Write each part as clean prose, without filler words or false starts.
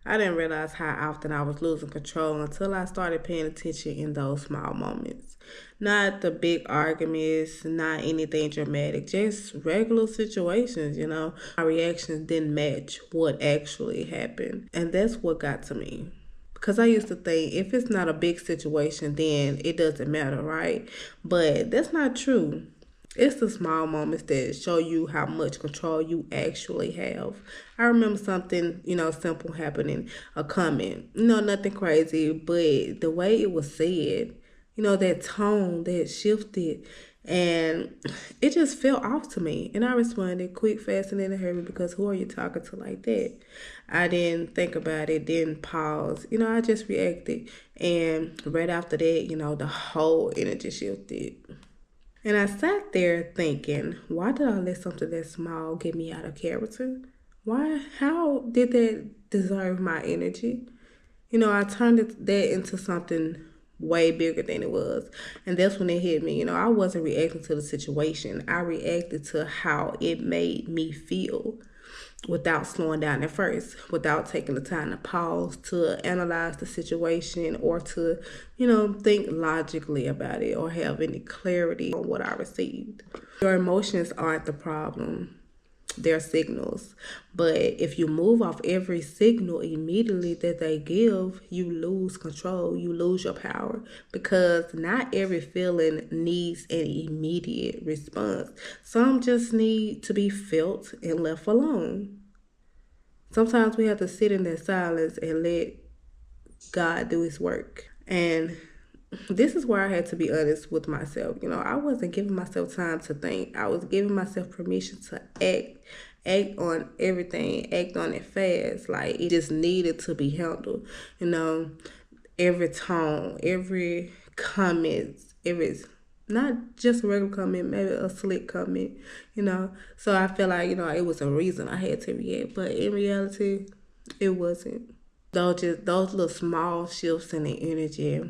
I didn't realize how often I was losing control until I started paying attention in those small moments. Not the big arguments, not anything dramatic, just regular situations. My reactions didn't match what actually happened. And that's what got to me. Because I used to think if it's not a big situation, then it doesn't matter, right? But that's not true. It's the small moments that show you how much control you actually have. I remember something, simple happening, a comment, nothing crazy, but the way it was said, that tone that shifted, and it just felt off to me. And I responded quick, fast, and in a hurry because who are you talking to like that? I didn't think about it, didn't pause, I just reacted. And right after that, the whole energy shifted. And I sat there thinking, why did I let something that small get me out of character? Why? How did that deserve my energy? I turned that into something way bigger than it was. And that's when it hit me. I wasn't reacting to the situation, I reacted to how it made me feel without slowing down at first, without taking the time to pause to analyze the situation or to think logically about it or have any clarity on what I received. Your emotions aren't the problem. They're signals. But if you move off every signal immediately that they give, you lose control. You lose your power because not every feeling needs an immediate response. Some just need to be felt and left alone. Sometimes we have to sit in that silence and let God do his work. And this is where I had to be honest with myself. I wasn't giving myself time to think. I was giving myself permission to act on everything, act on it fast. Like it just needed to be handled. Every tone, every comment, every not just a regular comment, maybe a slick comment. So I felt like, it was a reason I had to react. But in reality, it wasn't. Those little small shifts in the energy.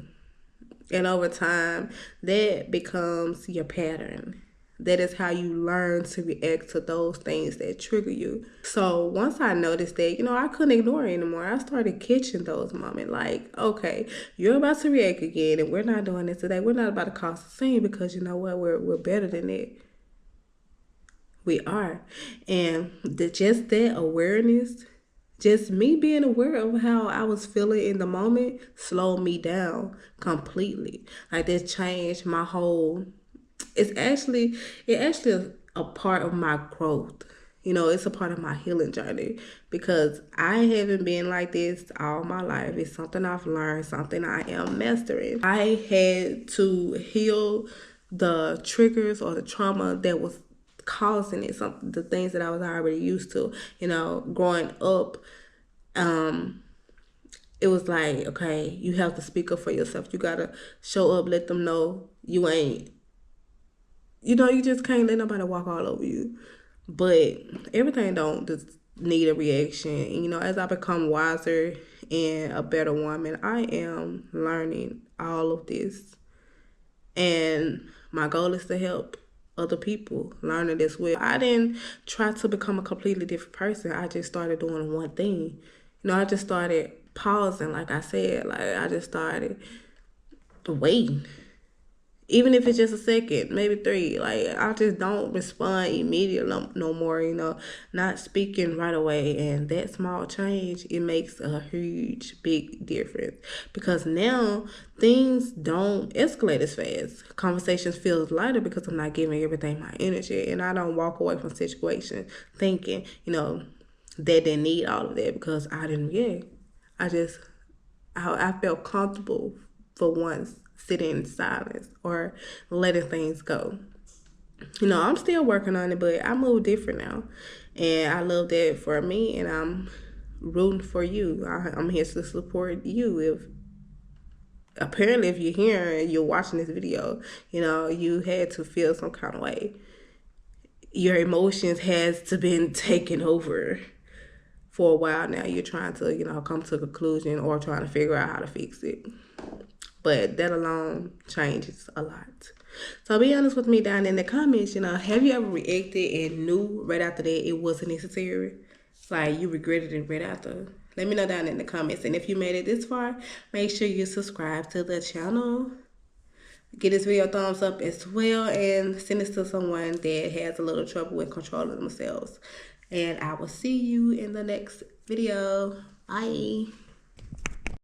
And over time, that becomes your pattern. That is how you learn to react to those things that trigger you. So once I noticed that, I couldn't ignore it anymore. I started catching those moments. Like, okay, you're about to react again, and we're not doing this today. We're not about to cause a scene because you know what? We're better than that. We are. And just that awareness, just me being aware of how I was feeling in the moment slowed me down completely. Like that changed my whole. It actually a part of my growth. It's a part of my healing journey because I haven't been like this all my life. It's something I've learned, something I am mastering. I had to heal the triggers or the trauma that was causing it, the things that I was already used to. Growing up, it was like, okay, you have to speak up for yourself. You gotta show up, let them know you ain't, you just can't let nobody walk all over you. But everything don't just need a reaction. As I become wiser and a better woman, I am learning all of this. And my goal is to help other people learn it as well. I didn't try to become a completely different person. I just started doing one thing. I just started pausing, like I said. Like I just started waiting. Even if it's just a second, maybe 3. Like I just don't respond immediately no more, not speaking right away. And that small change, it makes a huge, big difference. Because now things don't escalate as fast. Conversations feel lighter because I'm not giving everything my energy. And I don't walk away from situations thinking, they didn't need all of that because I didn't react. I felt comfortable for once sitting in silence or letting things go. I'm still working on it, but I move different now. And I love that for me, and I'm rooting for you. I'm here to support you. If you're here and you're watching this video, you had to feel some kind of way. Your emotions has to been taken over for a while now. You're trying to, come to a conclusion or trying to figure out how to fix it. But that alone changes a lot. So be honest with me down in the comments, have you ever reacted and knew right after that it wasn't necessary? Like you regretted it right after? Let me know down in the comments. And if you made it this far, make sure you subscribe to the channel. Give this video a thumbs up as well, and send this to someone that has a little trouble with controlling themselves. And I will see you in the next video. Bye.